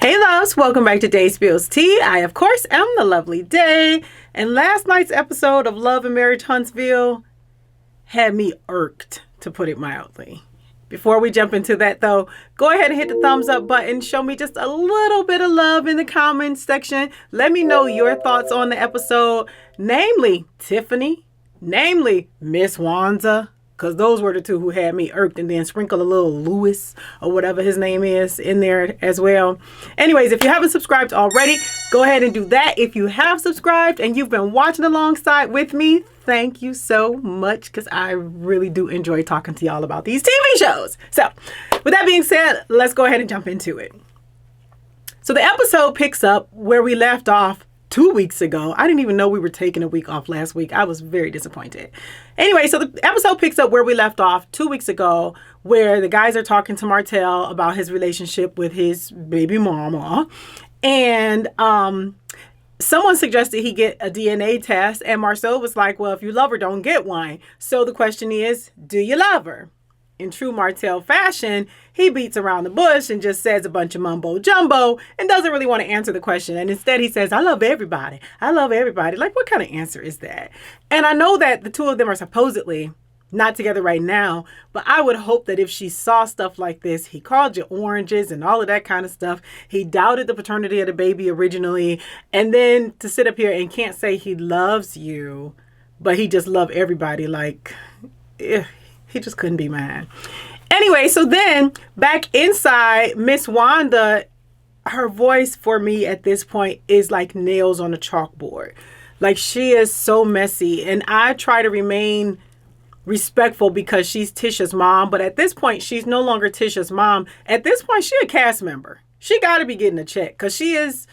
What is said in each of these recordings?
Hey loves, welcome back to Day Spills Tea. I, of course, am the lovely Day. And last night's episode of Love and Marriage Huntsville had me irked, to put it mildly. Before we jump into that, though, go ahead and hit the thumbs up button. Show me just a little bit of love in the comments section. Let me know your thoughts on the episode, namely Tiffany, namely Miss Wanda, because those were the two who had me irked, and then sprinkle a little Louis or whatever his name is in there as well. Anyways, if you haven't subscribed already, go ahead and do that. If you have subscribed and you've been watching alongside with me, thank you so much, because I really do enjoy talking to y'all about these TV shows. So with that being said, let's go ahead and jump into it. So the episode picks up where we left off 2 weeks ago. I didn't even know we were taking a week off last week. I was very disappointed. Anyway, so the episode picks up where we left off 2 weeks ago, where the guys are talking to Martell about his relationship with his baby mama. And someone suggested he get a DNA test. And Marcel was like, well, if you love her, don't get one. So the question is, do you love her? In true Martell fashion, he beats around the bush and just says a bunch of mumbo jumbo and doesn't really want to answer the question. And instead he says, I love everybody. I love everybody. Like, what kind of answer is that? And I know that the two of them are supposedly not together right now, but I would hope that if she saw stuff like this, he called you oranges and all of that kind of stuff. He doubted the paternity of the baby originally. And then to sit up here and can't say he loves you, but he just loved everybody. Like, he just couldn't be mad. Anyway, so then back inside, Miss Wanda, her voice for me at this point is like nails on a chalkboard. Like, she is so messy. And I try to remain respectful because she's Tisha's mom. But at this point, she's no longer Tisha's mom. At this point, she's a cast member. She got to be getting a check because she is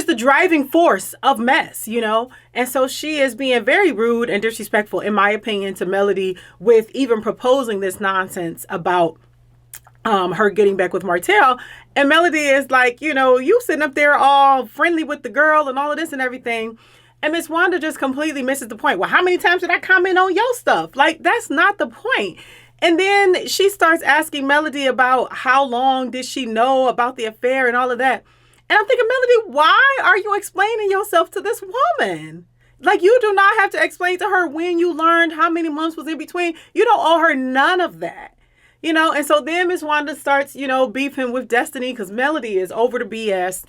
the driving force of mess, you know? And so she is being very rude and disrespectful, in my opinion, to Melody with even proposing this nonsense about her getting back with Martell. And Melody is like, you know, you sitting up there all friendly with the girl and all of this and everything. And Miss Wanda just completely misses the point. Well, how many times did I comment on your stuff? Like, that's not the point. And then she starts asking Melody about how long did she know about the affair and all of that. And I'm thinking, Melody, why are you explaining yourself to this woman? Like, you do not have to explain to her when you learned, how many months was in between. You don't owe her none of that. You know, and so then Miss Wanda starts, you know, beefing with Destiny because Melody is over the BS.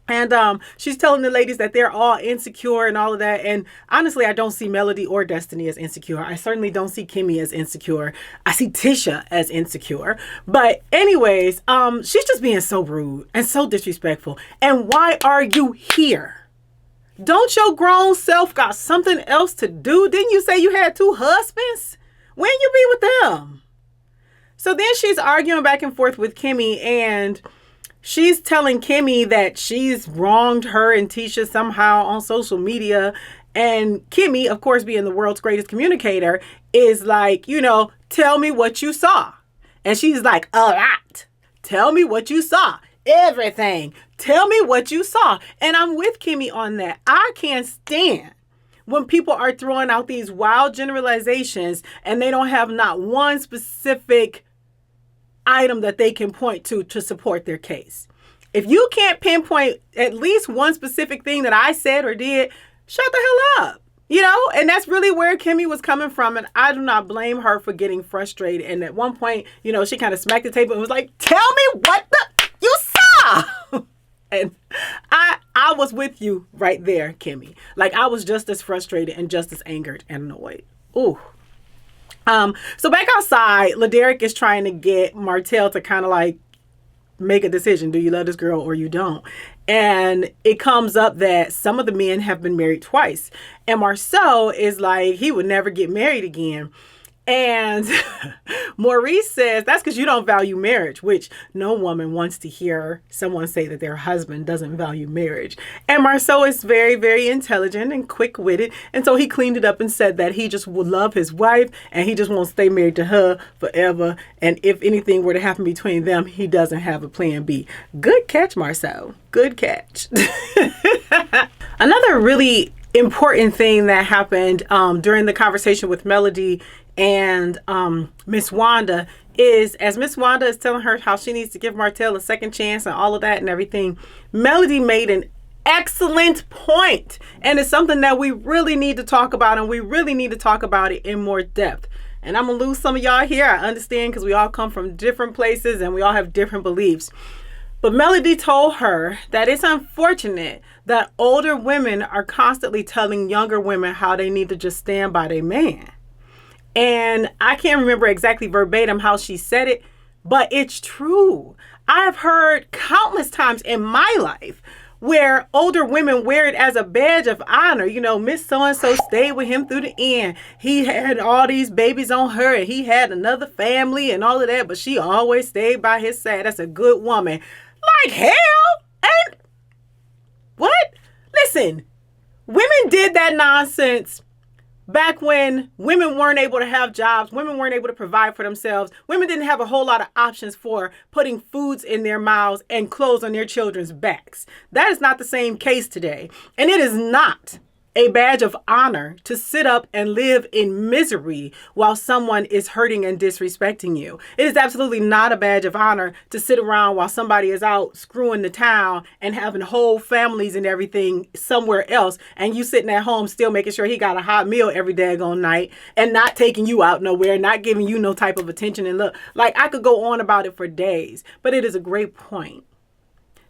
And she's telling the ladies that they're all insecure and all of that. And honestly, I don't see Melody or Destiny as insecure. I certainly don't see Kimmy as insecure. I see Tisha as insecure. But anyways, she's just being so rude and so disrespectful. And why are you here? Don't your grown self got something else to do? Didn't you say you had 2 husbands? When you be with them? So then she's arguing back and forth with Kimmy, and she's telling Kimmy that she's wronged her and Tisha somehow on social media. And Kimmy, of course, being the world's greatest communicator, is like, you know, tell me what you saw. And she's like, a lot. Tell me what you saw. Everything. Tell me what you saw. And I'm with Kimmy on that. I can't stand when people are throwing out these wild generalizations and they don't have not one specific item that they can point to support their case. If you can't pinpoint at least one specific thing that I said or did, shut the hell up. You know, and that's really where Kimmy was coming from. And I do not blame her for getting frustrated. And at one point, you know, she kind of smacked the table and was like, tell me what you saw. And I was with you right there, Kimmy. Like, I was just as frustrated and just as angered and annoyed. Ooh. So back outside, LaDerrick is trying to get Martell to kind of like make a decision. Do you love this girl or you don't? And it comes up that some of the men have been married twice. And Marcel is like, he would never get married again. And Maurice says, that's because you don't value marriage, which no woman wants to hear someone say that their husband doesn't value marriage. And Marceau is very, very intelligent and quick-witted. And so he cleaned it up and said that he just would love his wife and he just won't stay married to her forever. And if anything were to happen between them, he doesn't have a plan B. Good catch, Marceau. Good catch. Another really important thing that happened during the conversation with Melody and Miss Wanda is, as Miss Wanda is telling her how she needs to give Martell a second chance and all of that and everything, Melody made an excellent point. And it's something that we really need to talk about, and we really need to talk about it in more depth. And I'm going to lose some of y'all here. I understand, because we all come from different places and we all have different beliefs. But Melody told her that it's unfortunate that older women are constantly telling younger women how they need to just stand by their man. And I can't remember exactly verbatim how she said it, but it's true. I've heard countless times in my life where older women wear it as a badge of honor. You know, Miss So-and-so stayed with him through the end. He had all these babies on her, and he had another family and all of that, but she always stayed by his side. That's a good woman. Like hell? And what? Listen, women did that nonsense back when women weren't able to have jobs, women weren't able to provide for themselves, women didn't have a whole lot of options for putting foods in their mouths and clothes on their children's backs. That is not the same case today. And it is not a badge of honor to sit up and live in misery while someone is hurting and disrespecting you. It is absolutely not a badge of honor to sit around while somebody is out screwing the town and having whole families and everything somewhere else, and you sitting at home still making sure he got a hot meal every daggone night and not taking you out nowhere, not giving you no type of attention. And look, like, I could go on about it for days, but it is a great point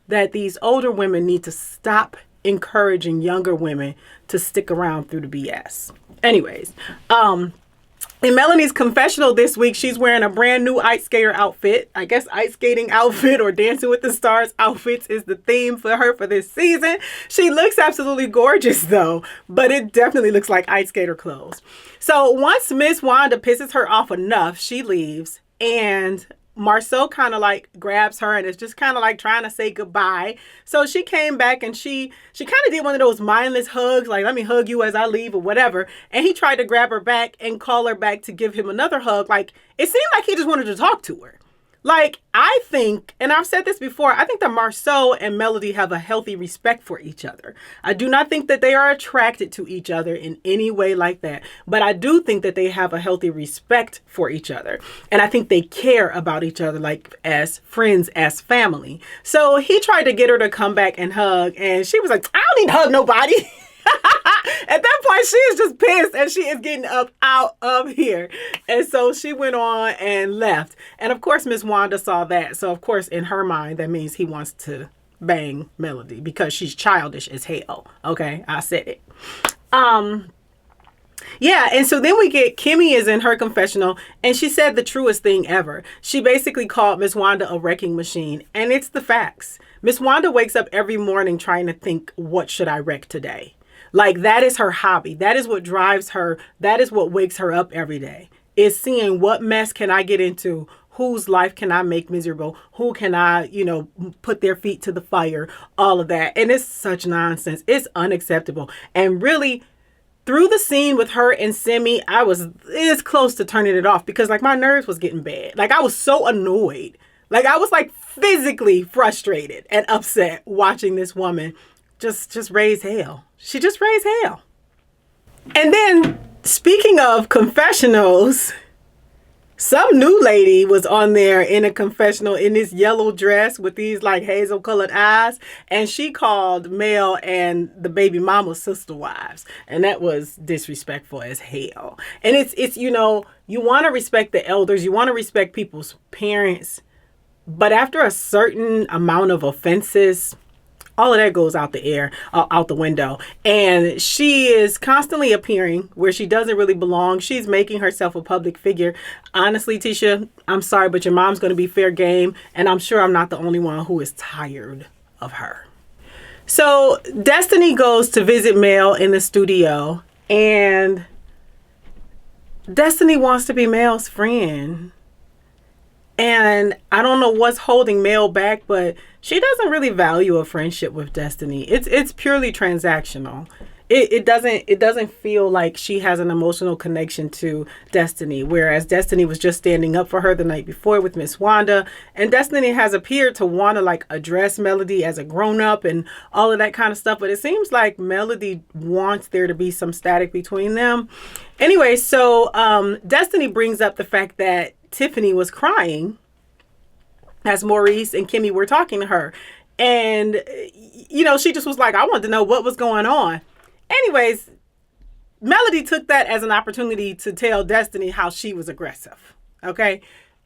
that these older women need to stop encouraging younger women to stick around through the BS. Anyways, in Melanie's confessional this week, she's wearing a brand new ice skater outfit. I guess ice skating outfit or Dancing with the Stars outfits is the theme for her for this season. She looks absolutely gorgeous though, but it definitely looks like ice skater clothes. So once Miss Wanda pisses her off enough, she leaves, and Marceau kind of like grabs her and is just kind of like trying to say goodbye. So she came back and she kind of did one of those mindless hugs, like, let me hug you as I leave or whatever. And he tried to grab her back and call her back to give him another hug. Like, it seemed like he just wanted to talk to her. Like, I think, and I've said this before, I think that Marceau and Melody have a healthy respect for each other. I do not think that they are attracted to each other in any way like that. But I do think that they have a healthy respect for each other. And I think they care about each other, like as friends, as family. So he tried to get her to come back and hug. And she was like, I don't need to hug nobody. At that point, she is just pissed and she is getting up out of here. And so she went on and left. And of course, Miss Wanda saw that. So of course, in her mind, that means he wants to bang Melody because she's childish as hell. Okay, I said it. Yeah, and so then we get Kimmy is in her confessional, and she said the truest thing ever. She basically called Miss Wanda a wrecking machine, and it's the facts. Miss Wanda wakes up every morning trying to think, what should I wreck today? Like, that is her hobby. That is what drives her. That is what wakes her up every day, is seeing what mess can I get into? Whose life can I make miserable? Who can I, put their feet to the fire? All of that. And it's such nonsense. It's unacceptable. And really, through the scene with her and Simi, it's close to turning it off because like my nerves was getting bad. Like I was so annoyed. Like I was like physically frustrated and upset watching this woman just raise hell. She just raised hell. And then speaking of confessionals, some new lady was on there in a confessional in this yellow dress with these like hazel colored eyes. And she called Mel and the baby mama sister wives. And that was disrespectful as hell. And it's you want to respect the elders. You want to respect people's parents. But after a certain amount of offenses, all of that goes out the window. And she is constantly appearing where she doesn't really belong. She's making herself a public figure. Honestly, Tisha, I'm sorry, but your mom's going to be fair game. And I'm sure I'm not the only one who is tired of her. So Destiny goes to visit Mel in the studio. And Destiny wants to be Mel's friend. And I don't know what's holding Mel back, but she doesn't really value a friendship with Destiny. It's purely transactional. It doesn't feel like she has an emotional connection to Destiny, whereas Destiny was just standing up for her the night before with Miss Wanda, and Destiny has appeared to want to like address Melody as a grown-up and all of that kind of stuff, but it seems like Melody wants there to be some static between them. Anyway, so Destiny brings up the fact that Tiffany was crying as Maurice and Kimmy were talking to her. And, she just was like, I wanted to know what was going on. Anyways, Melody took that as an opportunity to tell Destiny how she was aggressive. Okay?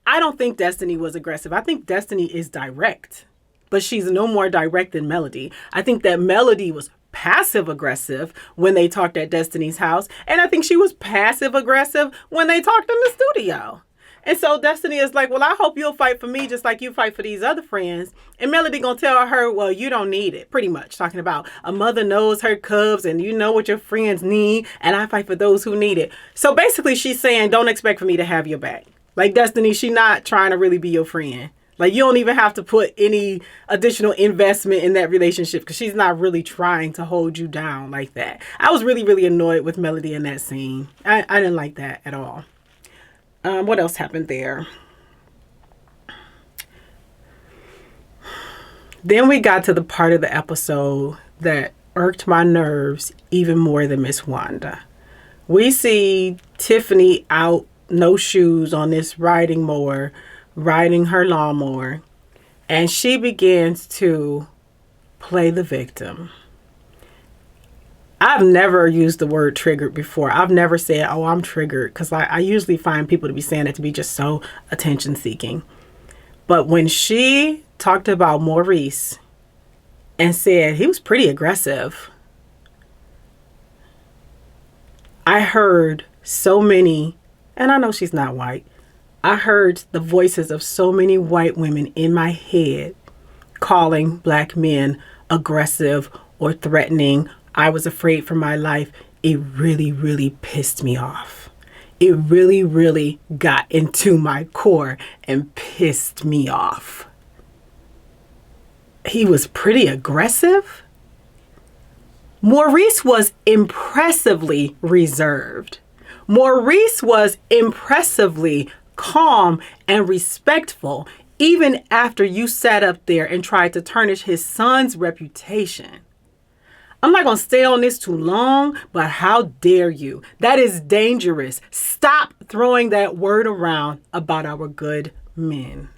I don't think Destiny was aggressive. I think Destiny is direct. But she's no more direct than Melody. I think that Melody was passive aggressive when they talked at Destiny's house. And I think she was passive aggressive when they talked in the studio. And so Destiny is like, well, I hope you'll fight for me just like you fight for these other friends. And Melody gonna tell her, well, you don't need it. Pretty much talking about a mother knows her cubs and you know what your friends need. And I fight for those who need it. So basically she's saying, don't expect for me to have your back. Like Destiny, she not trying to really be your friend. Like you don't even have to put any additional investment in that relationship because she's not really trying to hold you down like that. I was really, really annoyed with Melody in that scene. I didn't like that at all. What else happened there? Then we got to the part of the episode that irked my nerves even more than Miss Wanda. We see Tiffany out, no shoes, on this riding mower, riding her lawnmower, and she begins to play the victim. I've never used the word triggered before. I've never said, oh, I'm triggered, because I usually find people to be saying that to be just so attention seeking. But when she talked about Maurice and said he was pretty aggressive, I heard so many, and I know she's not white, I heard the voices of so many white women in my head calling black men aggressive or threatening. I was afraid for my life. It really, really pissed me off. It really, really got into my core and pissed me off. He was pretty aggressive. Maurice was impressively reserved. Maurice was impressively calm and respectful, even after you sat up there and tried to tarnish his son's reputation. I'm not going to stay on this too long, but how dare you? That is dangerous. Stop throwing that word around about our good men.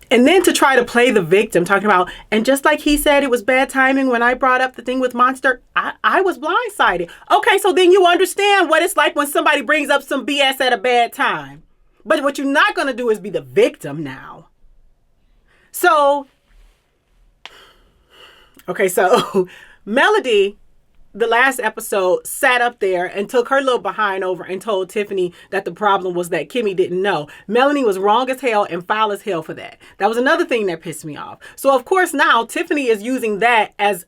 And then to try to play the victim, talking about, and just like he said, it was bad timing when I brought up the thing with Monster, I was blindsided. Okay, so then you understand what it's like when somebody brings up some BS at a bad time. But what you're not going to do is be the victim now. So Melody, the last episode, sat up there and took her little behind over and told Tiffany that the problem was that Kimmy didn't know. Melanie was wrong as hell and foul as hell for that. That was another thing that pissed me off. So of course now Tiffany is using that as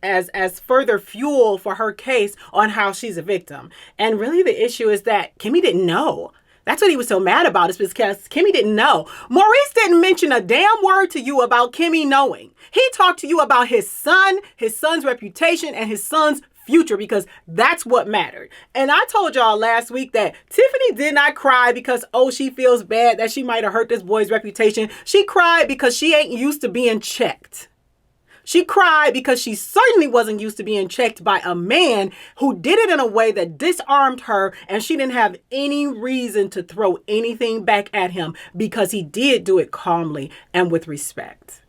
further fuel for her case on how she's a victim. And really the issue is that Kimmy didn't know. That's what he was so mad about, is because Kimmy didn't know. Maurice didn't mention a damn word to you about Kimmy knowing. He talked to you about his son's reputation, and his son's future, because that's what mattered. And I told y'all last week that Tiffany did not cry because, she feels bad that she might have hurt this boy's reputation. She cried because she ain't used to being checked. She cried because she certainly wasn't used to being checked by a man who did it in a way that disarmed her, and she didn't have any reason to throw anything back at him because he did do it calmly and with respect.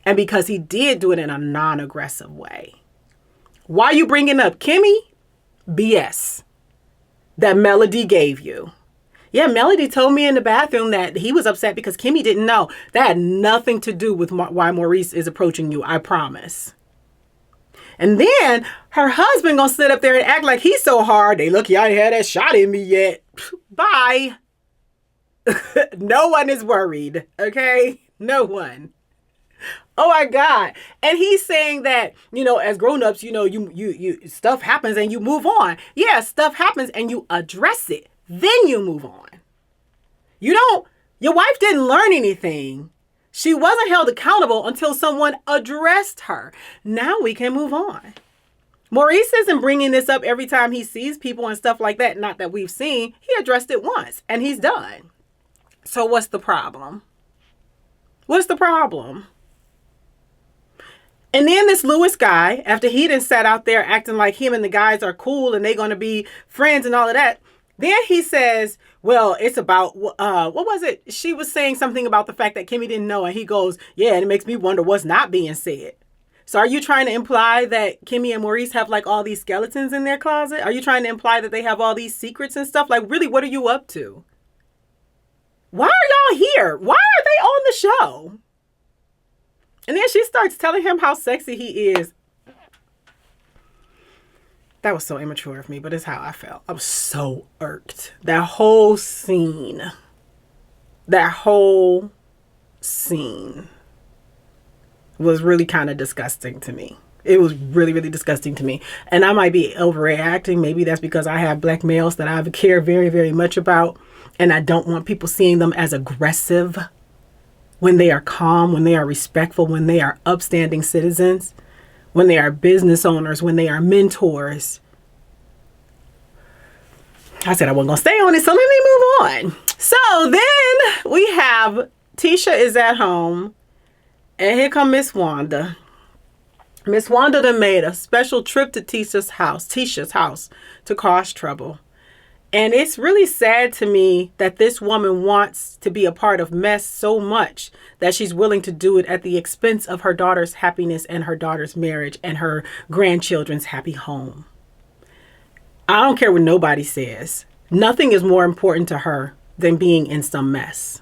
And because he did do it in a non-aggressive way. Why are you bringing up Kimmy? BS that Melody gave you. Yeah, Melody told me in the bathroom that he was upset because Kimmy didn't know. That had nothing to do with why Maurice is approaching you, I promise. And then her husband gonna sit up there and act like he's so hard. They look, y'all ain't had that shot in me yet. Bye. No one is worried, okay? No one. Oh my God. And he's saying that, as grown-ups, you stuff happens and you move on. Yeah, stuff happens and you address it. Then you move on. Your wife didn't learn anything. She wasn't held accountable until someone addressed her. Now we can move on. Maurice isn't bringing this up every time he sees people and stuff like that. Not that we've seen. He addressed it once and he's done. So what's the problem? What's the problem? And then this Lewis guy, after he done sat out there acting like him and the guys are cool and they're going to be friends and all of that, Then he says, well, it's about, what was it? She was saying something about the fact that Kimmy didn't know. And he goes, yeah, and it makes me wonder what's not being said. So are you trying to imply that Kimmy and Maurice have like all these skeletons in their closet? Are you trying to imply that they have all these secrets and stuff? Like, really, what are you up to? Why are y'all here? Why are they on the show? And then she starts telling him how sexy he is. That was so immature of me, but it's how I felt. I was so irked. That whole scene was really kind of disgusting to me. It was really, really disgusting to me. And I might be overreacting. Maybe that's because I have black males that I care very, very much about. And I don't want people seeing them as aggressive when they are calm, when they are respectful, when they are upstanding citizens, when they are business owners, when they are mentors. I said I wasn't going to stay on it, so let me move on. So then we have Tisha is at home, and here come Miss Wanda. Miss Wanda done made a special trip to Tisha's house to cause trouble. And it's really sad to me that this woman wants to be a part of mess so much that she's willing to do it at the expense of her daughter's happiness and her daughter's marriage and her grandchildren's happy home. I don't care what nobody says. Nothing is more important to her than being in some mess.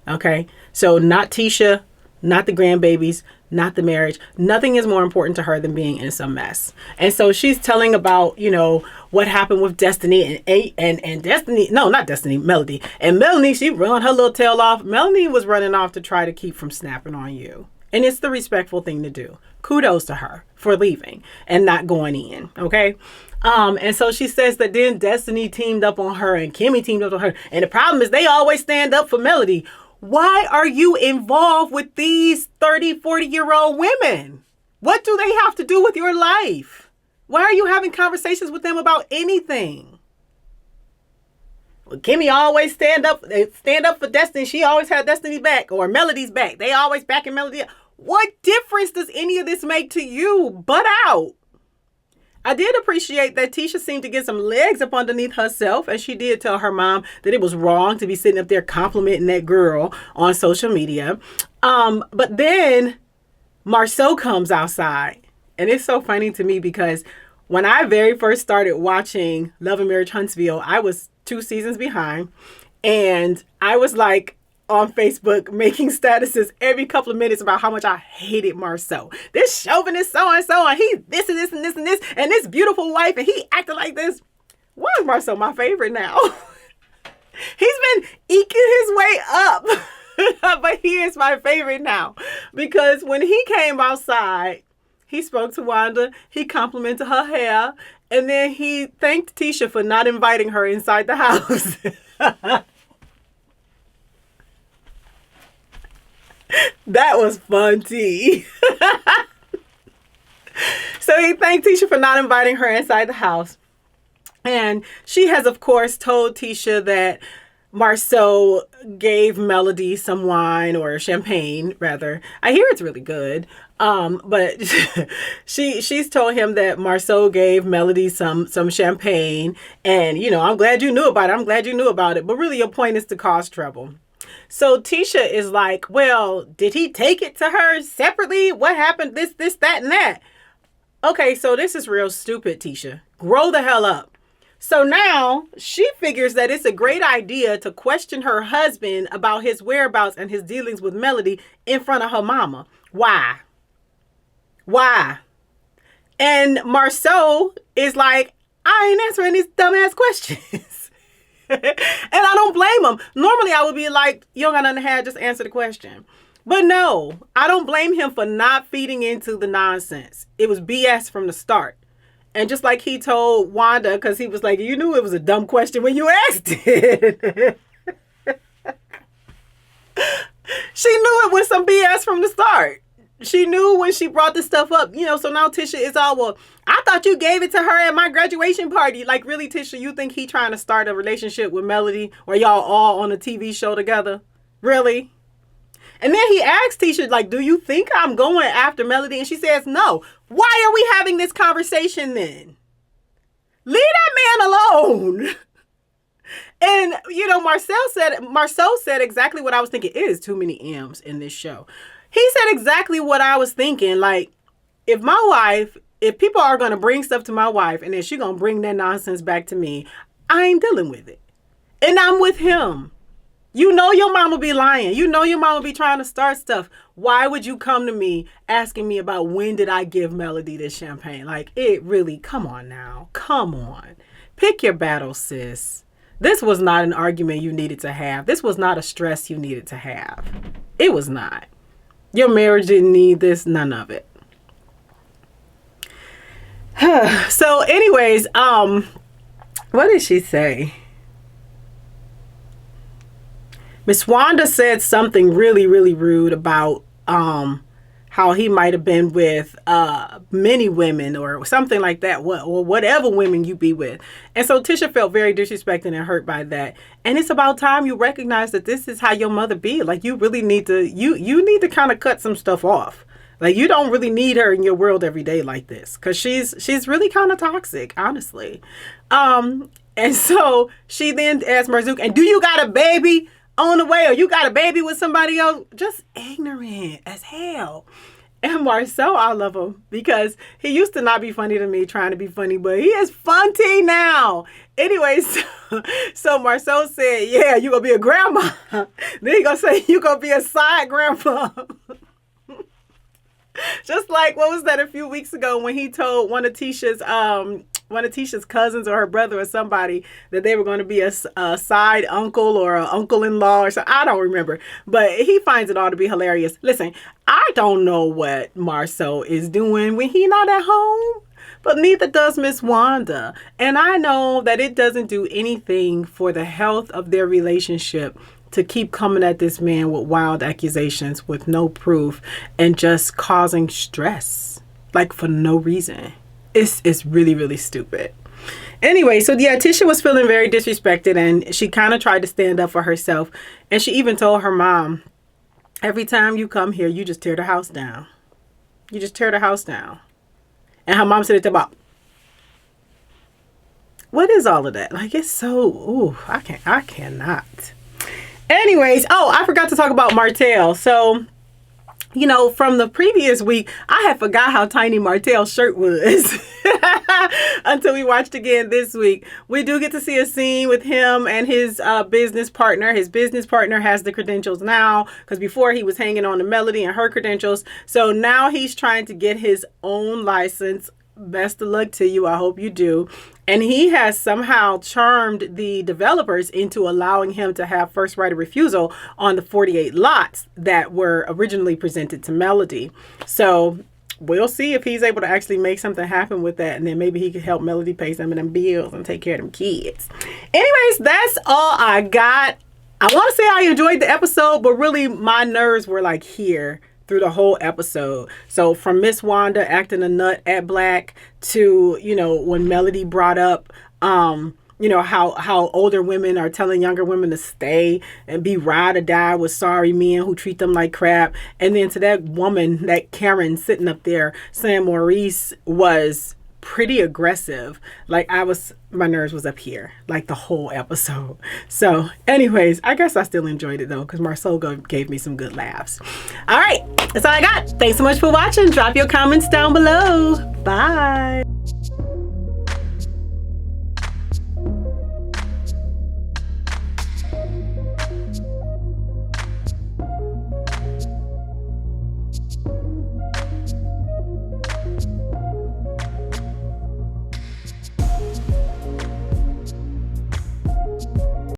Okay? So not Tisha, not the grandbabies, not the marriage. Nothing is more important to her than being in some mess. And so she's telling about, what happened with Destiny and Destiny. No, not Destiny, Melody. And Melanie, she run her little tail off. Melanie was running off to try to keep from snapping on you. And it's the respectful thing to do. Kudos to her for leaving and not going in. Okay. And so she says that then Destiny teamed up on her and Kimmy teamed up on her. And the problem is they always stand up for Melody. Why are you involved with these 30, 40-year-old women? What do they have to do with your life? Why are you having conversations with them about anything? Well, Kimmy always stand up for Destiny. She always had Destiny back, or Melody's back. They always backing Melody. What difference does any of this make to you? Butt out. I did appreciate that Tisha seemed to get some legs up underneath herself, and she did tell her mom that it was wrong to be sitting up there complimenting that girl on social media. But then Marceau comes outside, and it's so funny to me because when I very first started watching Love and Marriage Huntsville, I was 2 seasons behind, and I was like on Facebook making statuses every couple of minutes about how much I hated Marceau. This chauvinist so-and-so, and he's this and this and this and this, and this beautiful wife, and he acted like this. Why is Marceau my favorite now? He's been eking his way up, but he is my favorite now. Because when he came outside, he spoke to Wanda, he complimented her hair, and then he thanked Tisha for not inviting her inside the house. That was fun, T. So he thanked Tisha for not inviting her inside the house. And she has, of course, told Tisha that Marceau gave Melody some wine, or champagne, rather. I hear it's really good. But she's told him that Marceau gave Melody some champagne. And, I'm glad you knew about it. I'm glad you knew about it. But really, your point is to cause trouble. So Tisha is like, well, did he take it to her separately? What happened? This, that, and that. Okay, so this is real stupid, Tisha. Grow the hell up. So now she figures that it's a great idea to question her husband about his whereabouts and his dealings with Melody in front of her mama. Why? And Marceau is like, I ain't answering these dumbass questions. And I don't blame him. Normally I would be like, you don't got nothing to have, just answer the question. But no, I don't blame him for not feeding into the nonsense. It was BS from the start. And just like he told Wanda, because he was like, you knew it was a dumb question when you asked it. She knew it was some BS from the start. She knew when she brought this stuff up, so now Tisha is all, well, I thought you gave it to her at my graduation party. Like, really, Tisha, you think he trying to start a relationship with Melody, or y'all all on a TV show together? Really? And then he asked Tisha, like, do you think I'm going after Melody? And she says, no. Why are we having this conversation then? Leave that man alone. And Marcel said exactly what I was thinking. It is too many M's in this show. He said exactly what I was thinking. Like, if people are going to bring stuff to my wife and then she's going to bring that nonsense back to me, I ain't dealing with it. And I'm with him. You know your mama be lying. You know your mama be trying to start stuff. Why would you come to me asking me about when did I give Melody this champagne? Like, it really, come on now. Come on. Pick your battle, sis. This was not an argument you needed to have. This was not a stress you needed to have. It was not. Your marriage didn't need this, none of it. So anyways, what did she say? Miss Wanda said something really, really rude about how he might have been with many women or something like that, or whatever women you be with. And so Tisha felt very disrespected and hurt by that. And it's about time you recognize that this is how your mother be. Like, you really need to, you need to kind of cut some stuff off. Like, you don't really need her in your world every day like this, because she's really kind of toxic, honestly. And so she then asked Marzouk, and do you got a baby on the way, or you got a baby with somebody else? Just ignorant as hell. And Marcel, I love him because he used to not be funny to me, trying to be funny, but he is funny now. Anyways, so Marcel said, yeah, you gonna be a grandma. Then he gonna say, you gonna be a side grandpa. Just like, what was that a few weeks ago when he told one of Tisha's cousins or her brother or somebody that they were going to be a side uncle or an uncle-in-law or something. I don't remember, but he finds it all to be hilarious. Listen, I don't know what Marcel is doing when he not at home, but neither does Miss Wanda. And I know that it doesn't do anything for the health of their relationship to keep coming at this man with wild accusations with no proof and just causing stress, like, for no reason. It's really, really stupid. Anyway, so yeah, Tisha was feeling very disrespected, and she kind of tried to stand up for herself. And she even told her mom, every time you come here, you just tear the house down. You just tear the house down. And her mom said it about, what is all of that? Like, it's so, ooh, I cannot. Anyways, I forgot to talk about Martell. So, you know, from the previous week, I had forgot how tiny Martell's shirt was until we watched again this week. We do get to see a scene with him and his business partner. His business partner has the credentials now, because before he was hanging on to Melody and her credentials. So now he's trying to get his own license. Best of luck to you. I hope you do. And he has somehow charmed the developers into allowing him to have first right of refusal on the 48 lots that were originally presented to Melody. So we'll see if he's able to actually make something happen with that. And then maybe he could help Melody pay some of them bills and take care of them kids. Anyways, that's all I got. I want to say I enjoyed the episode, but really my nerves were like here through the whole episode. So from Miss Wanda acting a nut at Black to, you know, when Melody brought up, you know, how older women are telling younger women to stay and be ride or die with sorry men who treat them like crap. And then to that woman, that Karen sitting up there saying Maurice was pretty aggressive. Like, my nerves was up here like the whole episode. So anyways, I guess I still enjoyed it though, because Marcel gave me some good laughs. All right, that's all I got. Thanks so much for watching. Drop your comments down below. Bye.